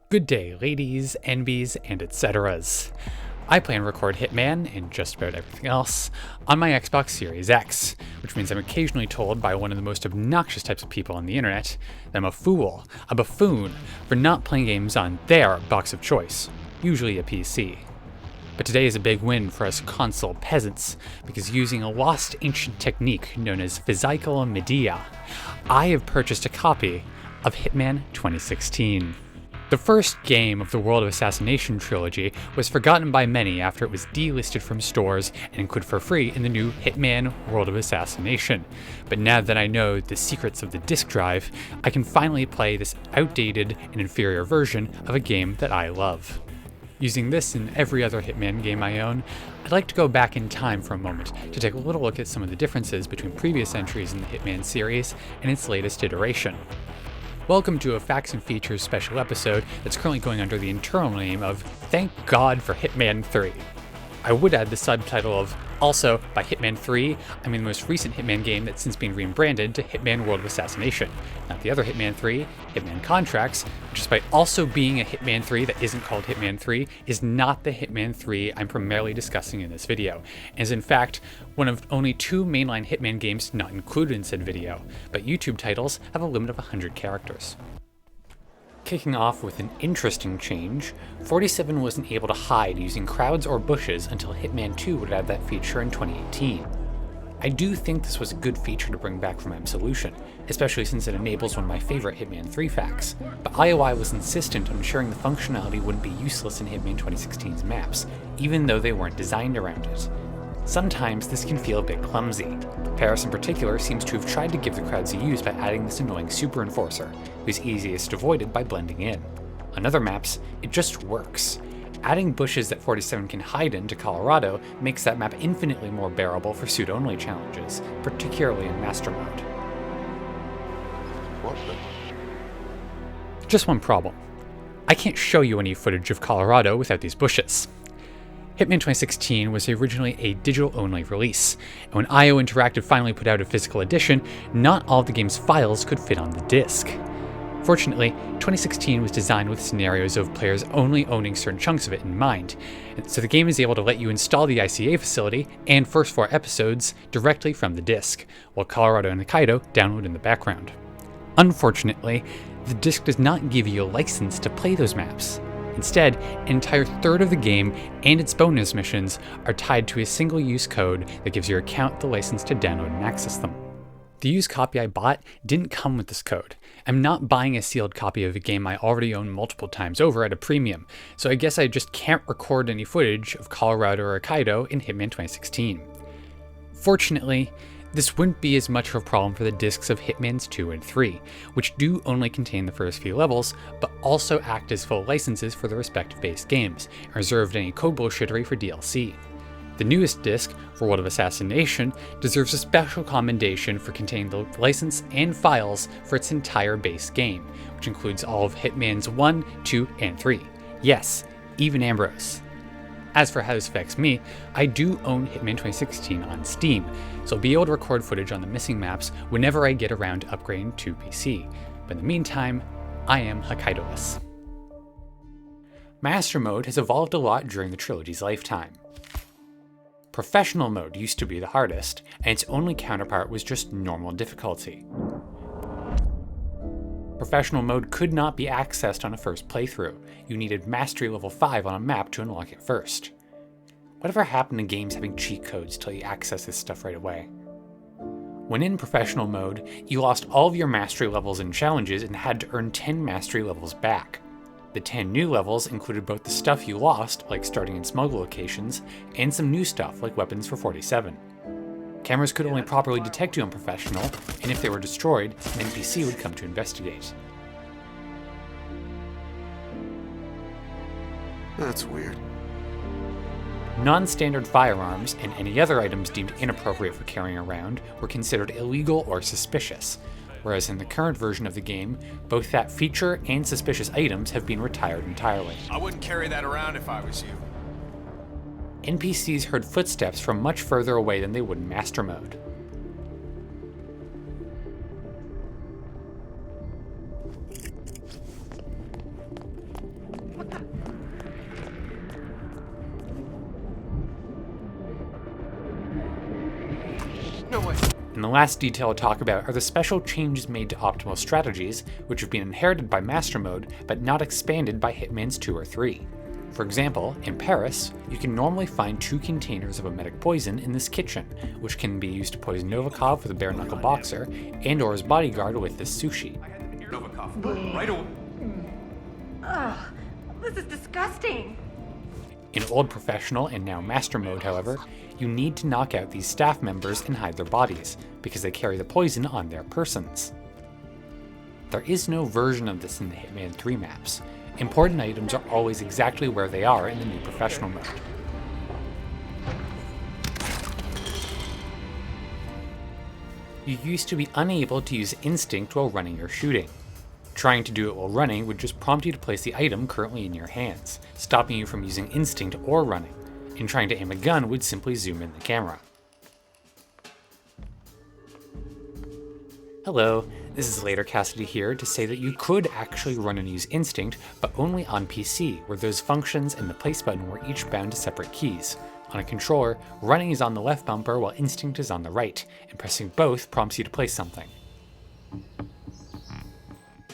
Good day, ladies, NBs, and etceteras. I play and record Hitman, and just about everything else, on my Xbox Series X, which means I'm occasionally told by one of the most obnoxious types of people on the internet that I'm a fool, a buffoon, for not playing games on their box of choice, usually a PC. But today is a big win for us console peasants, because using a lost ancient technique known as physical media, I have purchased a copy of Hitman 2016. The first game of the World of Assassination trilogy was forgotten by many after it was delisted from stores and included for free in the new Hitman World of Assassination. But now that I know the secrets of the disk drive, I can finally play this outdated and inferior version of a game that I love. Using this and every other Hitman game I own, I'd like to go back in time for a moment to take a little look at some of the differences between previous entries in the Hitman series and its latest iteration. Welcome to a Facts and Features special episode that's currently going under the internal name of Thank God for Hitman 3. I would add the subtitle of Also by Hitman 3, I mean the most recent Hitman game that's since been rebranded to Hitman World of Assassination, not the other Hitman 3, Hitman Contracts, which despite also being a Hitman 3 that isn't called Hitman 3, is not the Hitman 3 I'm primarily discussing in this video, and is in fact one of only two mainline Hitman games not included in said video, but YouTube titles have a limit of 100 characters. Kicking off with an interesting change, 47 wasn't able to hide using crowds or bushes until Hitman 2 would add that feature in 2018. I do think this was a good feature to bring back from Absolution, especially since it enables one of my favorite Hitman 3 facts, but IOI was insistent on ensuring the functionality wouldn't be useless in Hitman 2016's maps, even though they weren't designed around it. Sometimes this can feel a bit clumsy. Paris in particular seems to have tried to give the crowds a use by adding this annoying super enforcer, who's easiest avoided by blending in. On other maps, it just works. Adding bushes that 47 can hide in to Colorado makes that map infinitely more bearable for suit-only challenges, particularly in Master Mode. What the? Just one problem. I can't show you any footage of Colorado without these bushes. Hitman 2016 was originally a digital-only release, and when IO Interactive finally put out a physical edition, not all of the game's files could fit on the disc. Fortunately, 2016 was designed with scenarios of players only owning certain chunks of it in mind, and so the game is able to let you install the ICA facility and first 4 episodes directly from the disc, while Colorado and Hokkaido download in the background. Unfortunately, the disc does not give you a license to play those maps. Instead, an entire third of the game and its bonus missions are tied to a single-use code that gives your account the license to download and access them. The used copy I bought didn't come with this code. I'm not buying a sealed copy of a game I already own multiple times over at a premium, so I guess I just can't record any footage of Colorado or Hokkaido in Hitman 2016. Fortunately, this wouldn't be as much of a problem for the discs of Hitmans 2 and 3, which do only contain the first few levels, but also act as full licenses for the respective base games, and reserved any code bullshittery for DLC. The newest disc, for World of Assassination, deserves a special commendation for containing the license and files for its entire base game, which includes all of Hitman's 1, 2, and 3. Yes, even Ambrose. As for how this affects me, I do own Hitman 2016 on Steam, so I'll be able to record footage on the missing maps whenever I get around to upgrading to PC. But in the meantime, I am Hokkaido-less. Master Mode has evolved a lot during the trilogy's lifetime. Professional Mode used to be the hardest, and its only counterpart was just normal difficulty. Professional Mode could not be accessed on a first playthrough. You needed Mastery Level 5 on a map to unlock it first. Whatever happened to games having cheat codes till you access this stuff right away? When in Professional Mode, you lost all of your Mastery levels in challenges and had to earn 10 Mastery levels back. The 10 new levels included both the stuff you lost, like starting in smuggle locations, and some new stuff, like weapons for 47. Cameras could only properly detect you on Professional, and if they were destroyed, an NPC would come to investigate. That's weird. Non-standard firearms, and any other items deemed inappropriate for carrying around, were considered illegal or suspicious, whereas in the current version of the game, both that feature and suspicious items have been retired entirely. I wouldn't carry that around if I was you. NPCs heard footsteps from much further away than they would in Master Mode. And the last detail I'll talk about are the special changes made to optimal strategies, which have been inherited by Master Mode, but not expanded by Hitman's 2 or 3. For example, in Paris, you can normally find 2 containers of emetic poison in this kitchen, which can be used to poison Novikov with a bare knuckle boxer, and or his bodyguard with this sushi. Novikov, right away. Ugh, this is disgusting. In Old Professional and now Master Mode, however, you need to knock out these staff members and hide their bodies, because they carry the poison on their persons. There is no version of this in the Hitman 3 maps. Important items are always exactly where they are in the new Professional mode. You used to be unable to use Instinct while running or shooting. Trying to do it while running would just prompt you to place the item currently in your hands, stopping you from using Instinct or running, and trying to aim a gun would simply zoom in the camera. Hello, this is Later Cassidy here to say that you could actually run and use Instinct, but only on PC, where those functions and the place button were each bound to separate keys. On a controller, running is on the left bumper while Instinct is on the right, and pressing both prompts you to place something.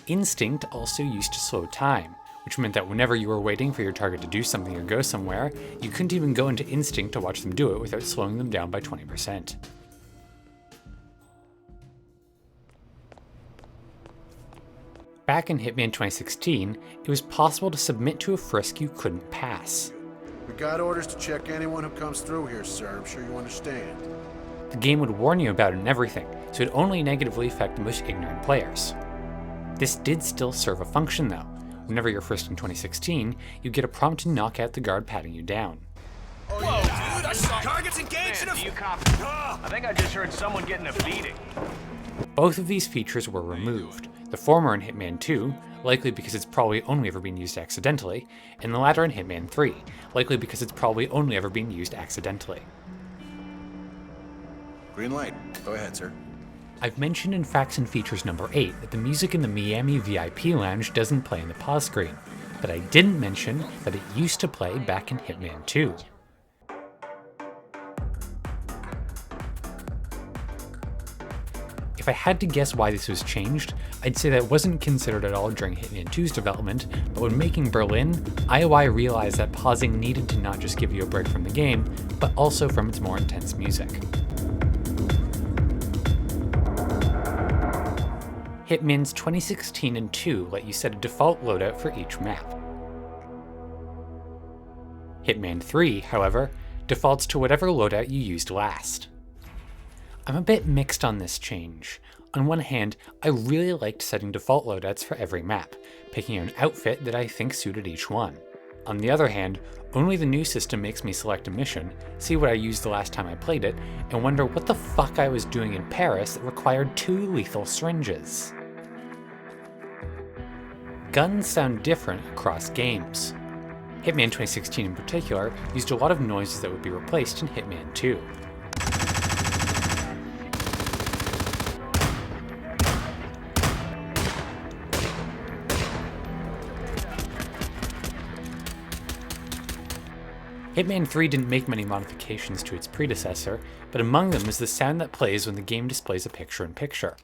Instinct also used to slow time, which meant that whenever you were waiting for your target to do something or go somewhere, you couldn't even go into Instinct to watch them do it without slowing them down by 20%. Back in Hitman 2016, it was possible to submit to a frisk you couldn't pass. We got orders to check anyone who comes through here, sir. I'm sure you understand. The game would warn you about it and everything, so it'd only negatively affect the most ignorant players. This did still serve a function though. Whenever you're frisked in 2016, you get a prompt to knock out the guard patting you down. Whoa, dude, I saw targets engaged in a... You copy? I think I just heard someone getting a beating. Both of these features were removed. The former in Hitman 2, likely because it's probably only ever been used accidentally, and the latter in Hitman 3, likely because it's probably only ever been used accidentally. Green light. Go ahead, sir. I've mentioned in Facts and Features number 8 that the music in the Miami VIP Lounge doesn't play in the pause screen, but I didn't mention that it used to play back in Hitman 2. If I had to guess why this was changed, I'd say that it wasn't considered at all during Hitman 2's development, but when making Berlin, IOI realized that pausing needed to not just give you a break from the game, but also from its more intense music. Hitman's 2016 and 2 let you set a default loadout for each map. Hitman 3, however, defaults to whatever loadout you used last. I'm a bit mixed on this change. On one hand, I really liked setting default loadouts for every map, picking an outfit that I think suited each one. On the other hand, only the new system makes me select a mission, see what I used the last time I played it, and wonder what the fuck I was doing in Paris that required 2 lethal syringes. Guns sound different across games. Hitman 2016 in particular used a lot of noises that would be replaced in Hitman 2. Hitman 3 didn't make many modifications to its predecessor, but among them is the sound that plays when the game displays a picture-in-picture.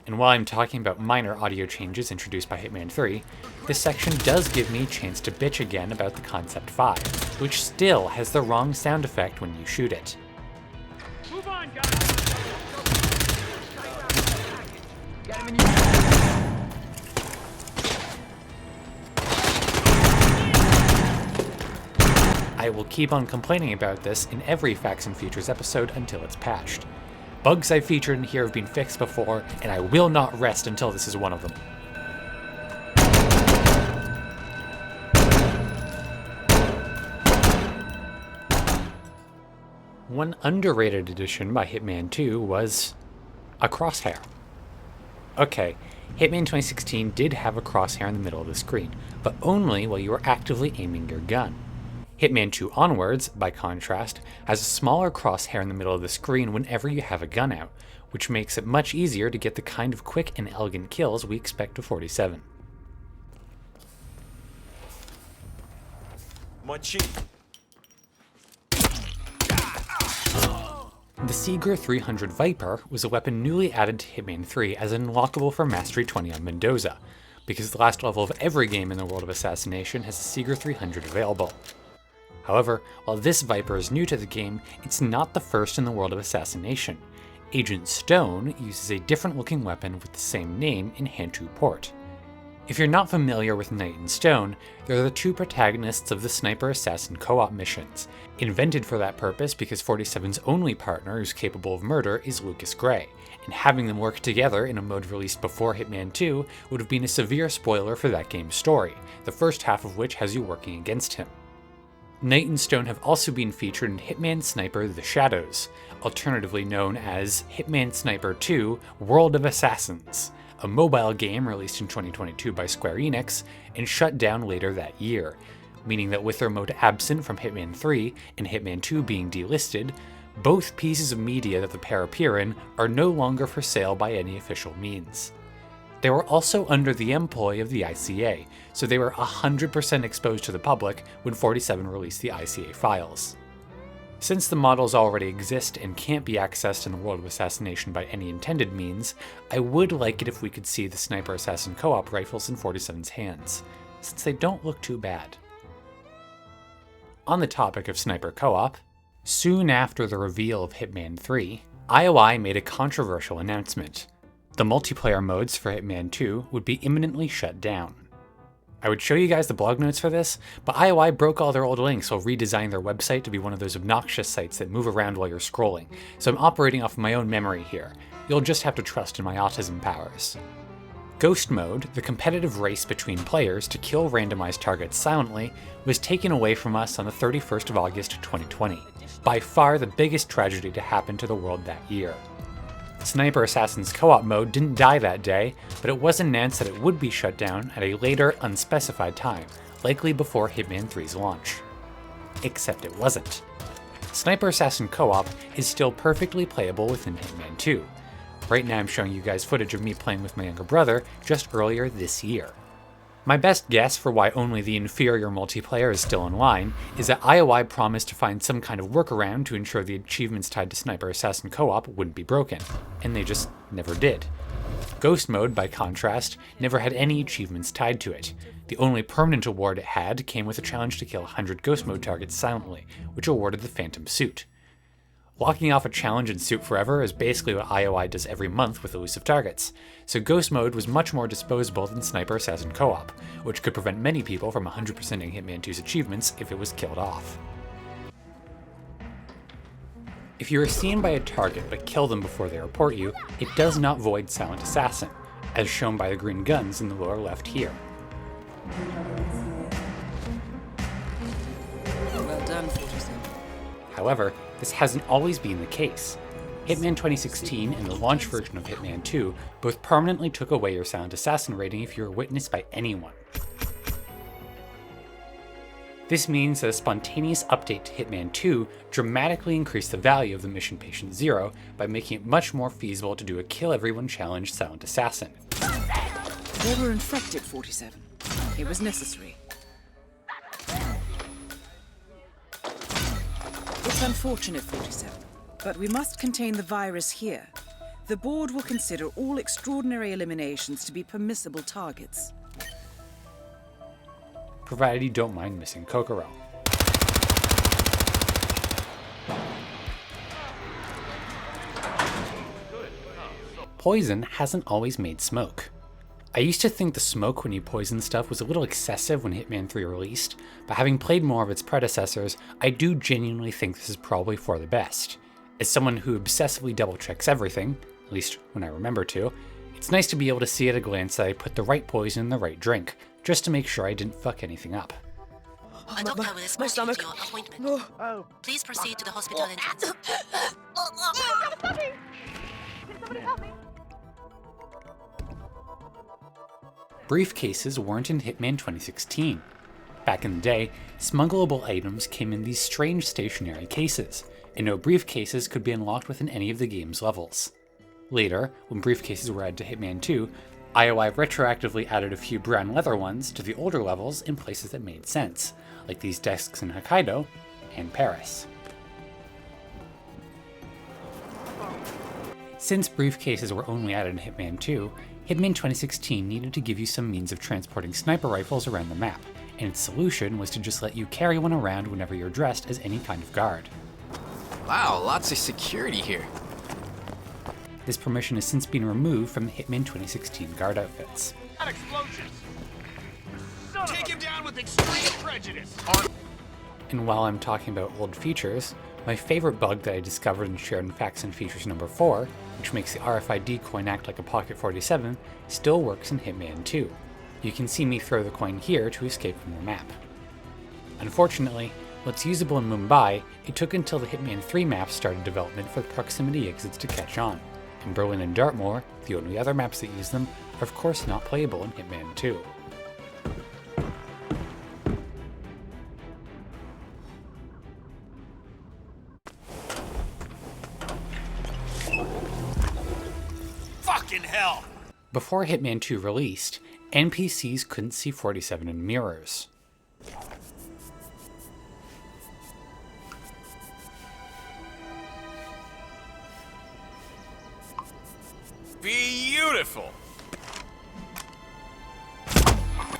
And while I'm talking about minor audio changes introduced by Hitman 3, this section does give me a chance to bitch again about the Concept 5, which still has the wrong sound effect when you shoot it. Move on, guys! I will keep on complaining about this in every Facts and Features episode until it's patched. Bugs I've featured in here have been fixed before, and I will not rest until this is one of them. One underrated addition by Hitman 2 was a crosshair. Okay, Hitman 2016 did have a crosshair in the middle of the screen, but only while you were actively aiming your gun. Hitman 2 onwards, by contrast, has a smaller crosshair in the middle of the screen whenever you have a gun out, which makes it much easier to get the kind of quick and elegant kills we expect of 47. The Seeger 300 Viper was a weapon newly added to Hitman 3 as unlockable for Mastery 20 on Mendoza, because the last level of every game in the world of assassination has a Seeger 300 available. However, while this Viper is new to the game, it's not the first in the world of assassination. Agent Stone uses a different looking weapon with the same name in Hantu Port. If you're not familiar with Knight and Stone, they're the two protagonists of the Sniper Assassin co-op missions, invented for that purpose because 47's only partner who's capable of murder is Lucas Gray, and having them work together in a mode released before Hitman 2 would have been a severe spoiler for that game's story, the first half of which has you working against him. Knight and Stone have also been featured in Hitman Sniper The Shadows, alternatively known as Hitman Sniper 2 World of Assassins, a mobile game released in 2022 by Square Enix and shut down later that year, meaning that with their mode absent from Hitman 3 and Hitman 2 being delisted, both pieces of media that the pair appear in are no longer for sale by any official means. They were also under the employ of the ICA, so they were 100% exposed to the public when 47 released the ICA files. Since the models already exist and can't be accessed in the world of assassination by any intended means, I would like it if we could see the Sniper Assassin co-op rifles in 47's hands, since they don't look too bad. On the topic of Sniper co-op, soon after the reveal of Hitman 3, IOI made a controversial announcement. The multiplayer modes for Hitman 2 would be imminently shut down. I would show you guys the blog notes for this, but IOI broke all their old links while redesigning their website to be one of those obnoxious sites that move around while you're scrolling, so I'm operating off of my own memory here. You'll just have to trust in my autism powers. Ghost Mode, the competitive race between players to kill randomized targets silently, was taken away from us on the 31st of August 2020, by far the biggest tragedy to happen to the world that year. Sniper Assassin's co-op mode didn't die that day, but it was announced that it would be shut down at a later, unspecified time, likely before Hitman 3's launch. Except it wasn't. Sniper Assassin co-op is still perfectly playable within Hitman 2. Right now I'm showing you guys footage of me playing with my younger brother just earlier this year. My best guess for why only the inferior multiplayer is still online is that IOI promised to find some kind of workaround to ensure the achievements tied to Sniper Assassin co-op wouldn't be broken, and they just never did. Ghost Mode, by contrast, never had any achievements tied to it. The only permanent award it had came with a challenge to kill 100 Ghost Mode targets silently, which awarded the Phantom Suit. Locking off a challenge in Suit Forever is basically what IOI does every month with elusive targets, so Ghost Mode was much more disposable than Sniper Assassin co-op, which could prevent many people from 100%ing Hitman 2's achievements if it was killed off. If you are seen by a target but kill them before they report you, it does not void Silent Assassin, as shown by the green guns in the lower left here. Well done, 47. However, this hasn't always been the case. Hitman 2016 and the launch version of Hitman 2 both permanently took away your Silent Assassin rating if you were witnessed by anyone. This means that a spontaneous update to Hitman 2 dramatically increased the value of the mission Patient Zero by making it much more feasible to do a kill everyone challenge Silent Assassin. They were infected, 47. It was necessary. It's unfortunate, 47, but we must contain the virus here. The board will consider all extraordinary eliminations to be permissible targets. Provided you don't mind missing Kokoro. Poison hasn't always made smoke. I used to think the smoke when you poison stuff was a little excessive when Hitman 3 released, but having played more of its predecessors, I do genuinely think this is probably for the best. As someone who obsessively double-checks everything, at least when I remember to, it's nice to be able to see at a glance that I put the right poison in the right drink, just to make sure I didn't fuck anything up. A doctor will escort you to your appointment. Oh. Please proceed to the hospital entrance. Can somebody help me? Briefcases weren't in Hitman 2016. Back in the day, smuggleable items came in these strange stationary cases, and no briefcases could be unlocked within any of the game's levels. Later, when briefcases were added to Hitman 2, IOI retroactively added a few brown leather ones to the older levels in places that made sense, like these desks in Hokkaido and Paris. Since briefcases were only added in Hitman 2, Hitman 2016 needed to give you some means of transporting sniper rifles around the map, and its solution was to just let you carry one around whenever you're dressed as any kind of guard. Wow, lots of security here. This permission has since been removed from the Hitman 2016 guard outfits. Explosions! Take him down with extreme prejudice! And while I'm talking about old features, my favorite bug that I discovered and shared in Facts and Features number 4, which makes the RFID coin act like a Pocket 47, still works in Hitman 2. You can see me throw the coin here to escape from the map. Unfortunately, while it's usable in Mumbai, it took until the Hitman 3 map started development for the proximity exits to catch on. And Berlin and Dartmoor, the only other maps that use them, are of course not playable in Hitman 2. Fucking hell! Before Hitman 2 released, NPCs couldn't see 47 in mirrors. Beautiful!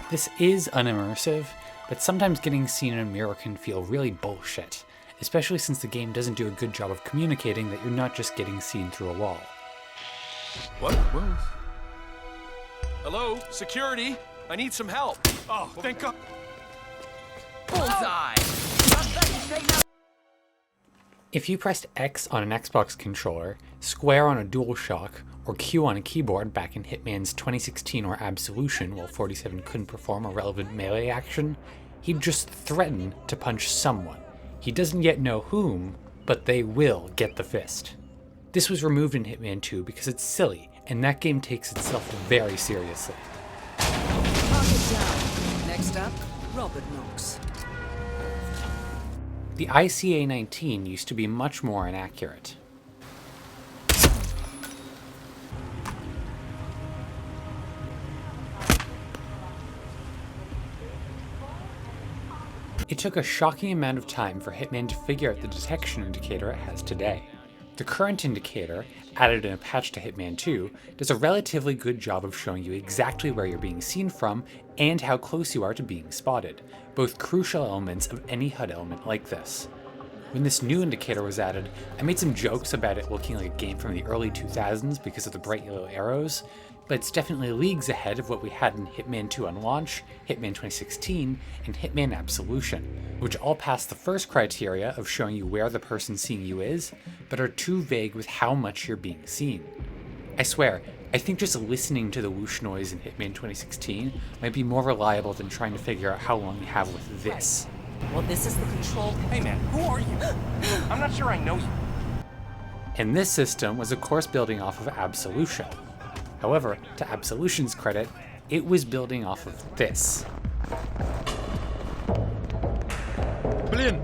This is unimmersive, but sometimes getting seen in a mirror can feel really bullshit, especially since the game doesn't do a good job of communicating that you're not just getting seen through a wall. What? Hello? Security? I need some help. Oh, thank God. Bullseye! If you pressed X on an Xbox controller, square on a DualShock, or Q on a keyboard back in Hitman's 2016 or Absolution while 47 couldn't perform a relevant melee action, he'd just threaten to punch someone. He doesn't yet know whom, but they will get the fist. This was removed in Hitman 2 because it's silly, and that game takes itself very seriously. Target down. Next up, Robert Knox. The ICA-19 used to be much more inaccurate. It took a shocking amount of time for Hitman to figure out the detection indicator it has today. The current indicator, added in a patch to Hitman 2, does a relatively good job of showing you exactly where you're being seen from and how close you are to being spotted, both crucial elements of any HUD element like this. When this new indicator was added, I made some jokes about it looking like a game from the early 2000s because of the bright yellow arrows, but it's definitely leagues ahead of what we had in Hitman 2 on launch, Hitman 2016, and Hitman Absolution, which all pass the first criteria of showing you where the person seeing you is, but are too vague with how much you're being seen. I swear, I think just listening to the whoosh noise in Hitman 2016 might be more reliable than trying to figure out how long we have with this. Well, this is the control. Hey man, who are you? I'm not sure I know you. And this system was of course building off of Absolution. However, to Absolution's credit, it was building off of this. Brilliant!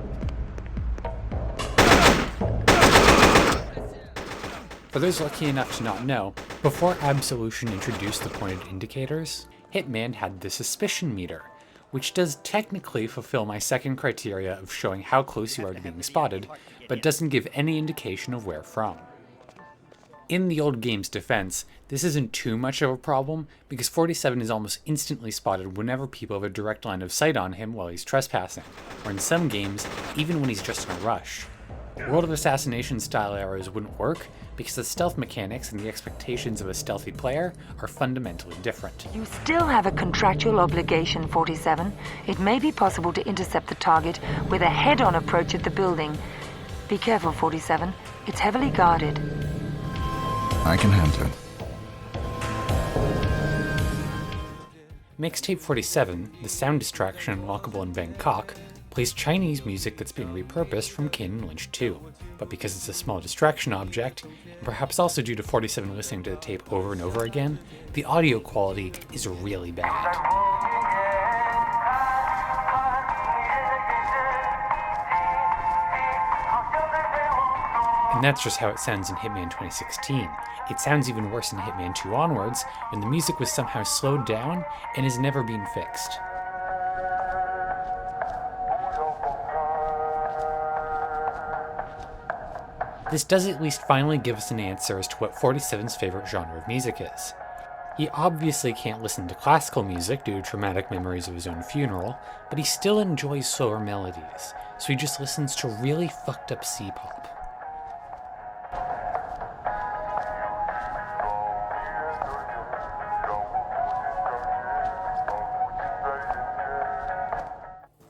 For those lucky enough to not know, before Absolution introduced the pointed indicators, Hitman had the suspicion meter, which does technically fulfill my second criteria of showing how close you are to being spotted, but doesn't give any indication of where from. In the old game's defense, this isn't too much of a problem, because 47 is almost instantly spotted whenever people have a direct line of sight on him while he's trespassing, or in some games, even when he's just in a rush. World of Assassination style arrows wouldn't work, because the stealth mechanics and the expectations of a stealthy player are fundamentally different. You still have a contractual obligation, 47. It may be possible to intercept the target with a head-on approach at the building. Be careful, 47. It's heavily guarded. I can handle it. Mixtape 47, the sound distraction unlockable in Bangkok, plays Chinese music that's been repurposed from Kane and Lynch 2. But because it's a small distraction object, and perhaps also due to 47 listening to the tape over and over again, the audio quality is really bad. And that's just how it sounds in Hitman 2016. It sounds even worse in Hitman 2 onwards, when the music was somehow slowed down and has never been fixed. This does at least finally give us an answer as to what 47's favorite genre of music is. He obviously can't listen to classical music due to traumatic memories of his own funeral, but he still enjoys slower melodies, so he just listens to really fucked up C-pop.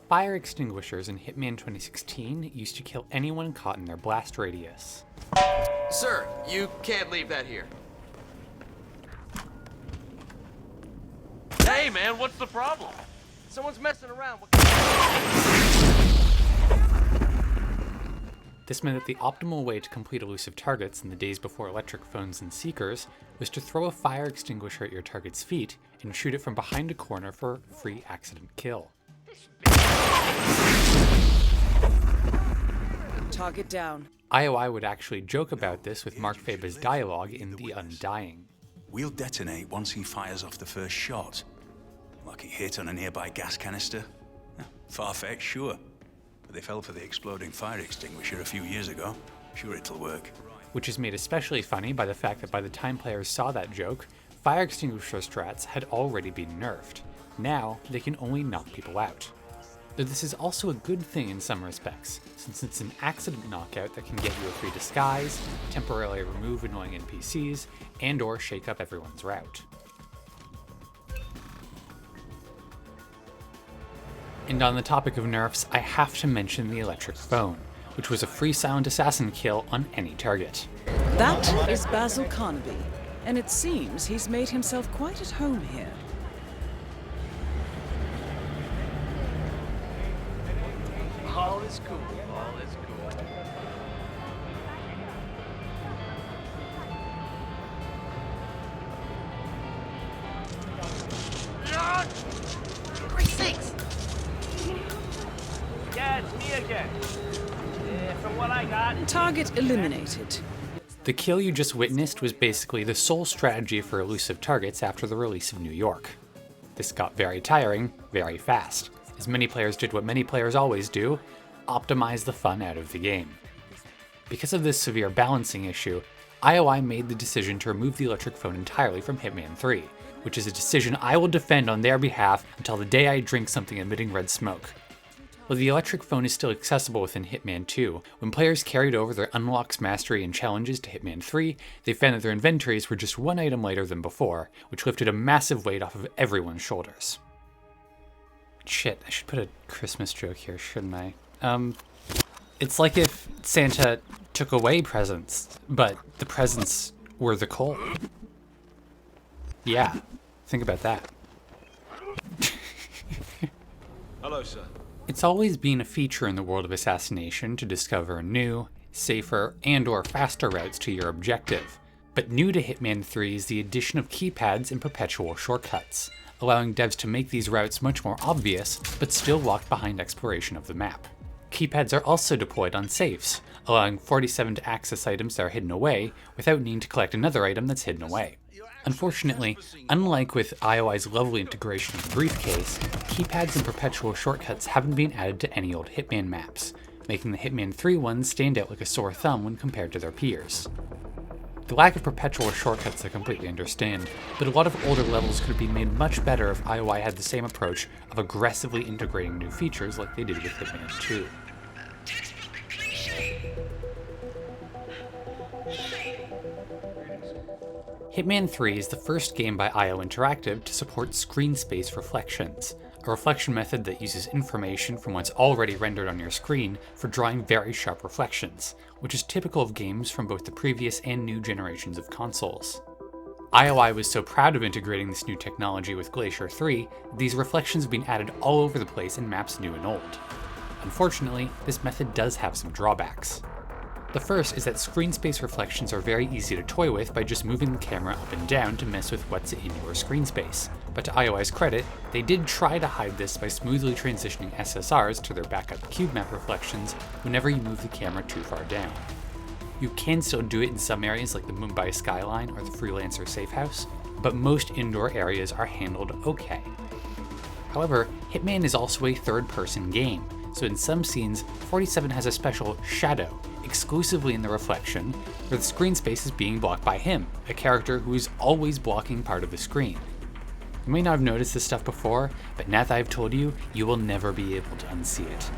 Fire extinguishers in Hitman 2016 used to kill anyone caught in their blast radius. Sir, you can't leave that here. Hey, man, what's the problem? Someone's messing around. This meant that the optimal way to complete elusive targets in the days before electric phones and seekers was to throw a fire extinguisher at your target's feet and shoot it from behind a corner for a free accident kill. Target down. IOI would actually joke about this with Mark Faber's dialogue in The Undying. We'll detonate once he fires off the first shot. Lucky hit on a nearby gas canister? Far-fetched, sure. But they fell for the exploding fire extinguisher a few years ago. Sure it'll work. Which is made especially funny by the fact that by the time players saw that joke, fire extinguisher strats had already been nerfed. Now, they can only knock people out. Though this is also a good thing in some respects, since it's an accident knockout that can get you a free disguise, temporarily remove annoying NPCs, and or shake up everyone's route. And on the topic of nerfs, I have to mention the electric phone, which was a free silent assassin kill on any target. That is Basil Carnaby, and it seems he's made himself quite at home here. All is cool, all is cool. Six. Yeah, it's me again. Yeah, from what I got... Target eliminated. The kill you just witnessed was basically the sole strategy for elusive targets after the release of New York. This got very tiring, very fast, as many players did what many players always do, optimize the fun out of the game. Because of this severe balancing issue, IOI made the decision to remove the electric phone entirely from Hitman 3, which is a decision I will defend on their behalf until the day I drink something emitting red smoke. While the electric phone is still accessible within Hitman 2, when players carried over their unlocks, mastery, and challenges to Hitman 3, they found that their inventories were just one item lighter than before, which lifted a massive weight off of everyone's shoulders. Shit, I should put a Christmas joke here, shouldn't I? It's like if Santa took away presents, but the presents were the coal. Yeah, think about that. Hello, sir. It's always been a feature in the world of assassination to discover new, safer, and or faster routes to your objective. But new to Hitman 3 is the addition of keypads and perpetual shortcuts, allowing devs to make these routes much more obvious, but still locked behind exploration of the map. Keypads are also deployed on safes, allowing 47 to access items that are hidden away without needing to collect another item that's hidden away. Unfortunately, unlike with IOI's lovely integration of the briefcase, keypads and perpetual shortcuts haven't been added to any old Hitman maps, making the Hitman 3 ones stand out like a sore thumb when compared to their peers. The lack of perpetual shortcuts I completely understand, but a lot of older levels could have been made much better if IOI had the same approach of aggressively integrating new features like they did with Hitman 2. Hitman 3 is the first game by IO Interactive to support screen space reflections, a reflection method that uses information from what's already rendered on your screen for drawing very sharp reflections, which is typical of games from both the previous and new generations of consoles. IOI was so proud of integrating this new technology with Glacier 3, these reflections have been added all over the place in maps new and old. Unfortunately, this method does have some drawbacks. The first is that screen space reflections are very easy to toy with by just moving the camera up and down to mess with what's in your screen space. But to IOI's credit, they did try to hide this by smoothly transitioning SSRs to their backup cube map reflections whenever you move the camera too far down. You can still do it in some areas like the Mumbai skyline or the Freelancer safe house, but most indoor areas are handled okay. However, Hitman is also a third-person game, so in some scenes, 47 has a special shadow, exclusively in the reflection, where the screen space is being blocked by him, a character who is always blocking part of the screen. You may not have noticed this stuff before, but now that I've told you, you will never be able to unsee it.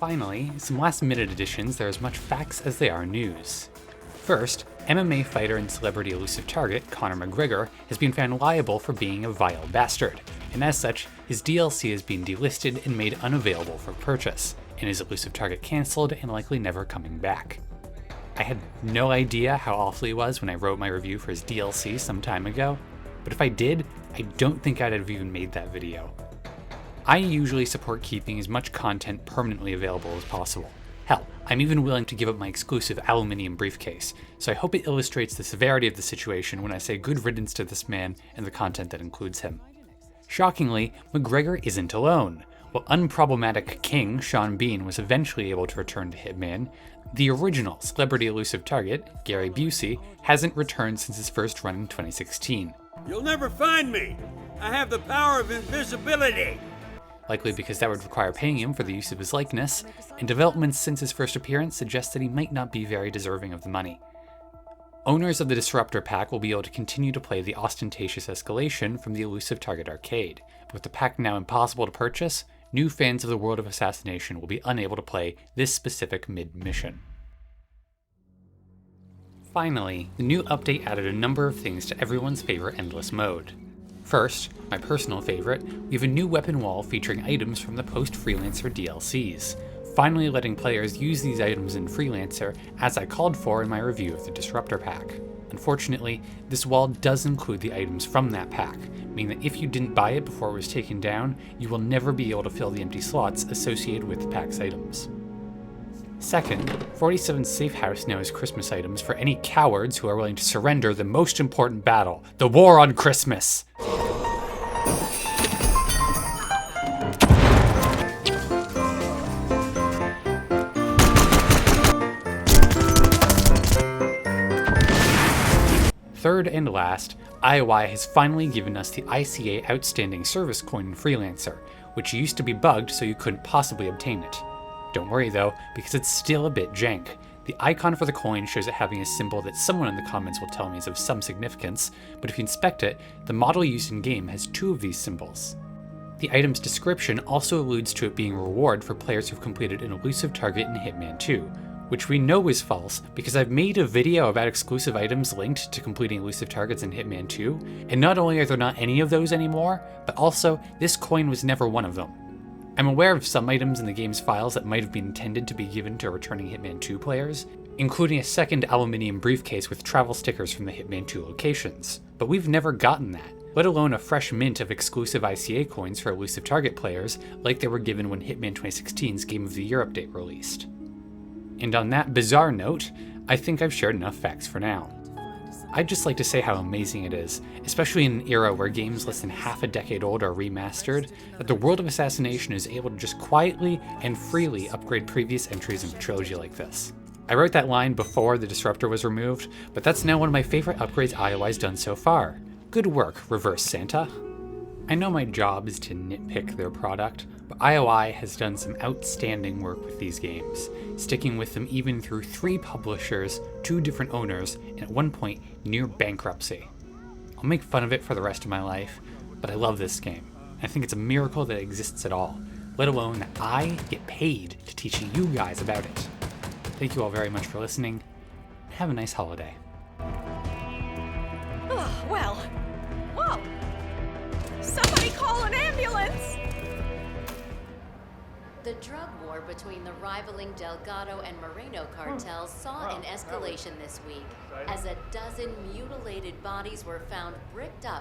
Finally, some last-minute additions that are as much facts as they are news. First, MMA fighter and celebrity elusive target Conor McGregor has been found liable for being a vile bastard, and as such, his DLC has been delisted and made unavailable for purchase, and his elusive target cancelled and likely never coming back. I had no idea how awful he was when I wrote my review for his DLC some time ago, but if I did, I don't think I'd have even made that video. I usually support keeping as much content permanently available as possible. Hell, I'm even willing to give up my exclusive aluminium briefcase, so I hope it illustrates the severity of the situation when I say good riddance to this man and the content that includes him. Shockingly, McGregor isn't alone. While unproblematic king Sean Bean was eventually able to return to Hitman, the original celebrity elusive target, Gary Busey, hasn't returned since his first run in 2016. You'll never find me! I have the power of invisibility! Likely because that would require paying him for the use of his likeness, and developments since his first appearance suggest that he might not be very deserving of the money. Owners of the Disruptor pack will be able to continue to play the ostentatious escalation from the Elusive Target arcade, but with the pack now impossible to purchase, new fans of the world of assassination will be unable to play this specific mid-mission. Finally, the new update added a number of things to everyone's favorite endless mode. First, my personal favorite, we have a new weapon wall featuring items from the post-Freelancer DLCs, finally letting players use these items in Freelancer as I called for in my review of the Disruptor pack. Unfortunately, this wall does include the items from that pack, meaning that if you didn't buy it before it was taken down, you will never be able to fill the empty slots associated with the pack's items. Second, 47's safe house now has Christmas items for any cowards who are willing to surrender the most important battle, the war on Christmas. Third and last, IOI has finally given us the ICA Outstanding Service coin in Freelancer, which used to be bugged so you couldn't possibly obtain it. Don't worry though, because it's still a bit jank. The icon for the coin shows it having a symbol that someone in the comments will tell me is of some significance, but if you inspect it, the model used in-game has 2 of these symbols. The item's description also alludes to it being a reward for players who've completed an elusive target in Hitman 2, which we know is false because I've made a video about exclusive items linked to completing elusive targets in Hitman 2, and not only are there not any of those anymore, but also this coin was never one of them. I'm aware of some items in the game's files that might have been intended to be given to returning Hitman 2 players, including a second aluminium briefcase with travel stickers from the Hitman 2 locations, but we've never gotten that, let alone a fresh mint of exclusive ICA coins for elusive target players like they were given when Hitman 2016's Game of the Year update released. And on that bizarre note, I think I've shared enough facts for now. I'd just like to say how amazing it is, especially in an era where games less than half a decade old are remastered, that the world of assassination is able to just quietly and freely upgrade previous entries in a trilogy like this. I wrote that line before the Disruptor was removed, but that's now one of my favorite upgrades IOI's done so far. Good work, Reverse Santa. I know my job is to nitpick their product, but IOI has done some outstanding work with these games, sticking with them even through 3 publishers, 2 different owners, and at one point, near bankruptcy. I'll make fun of it for the rest of my life, but I love this game. I think it's a miracle that it exists at all, let alone that I get paid to teach you guys about it. Thank you all very much for listening. Have a nice holiday. Oh, well. Whoa! Somebody call an ambulance! The drug war between the rivaling Delgado and Moreno cartels saw an escalation this week, as a dozen mutilated bodies were found bricked up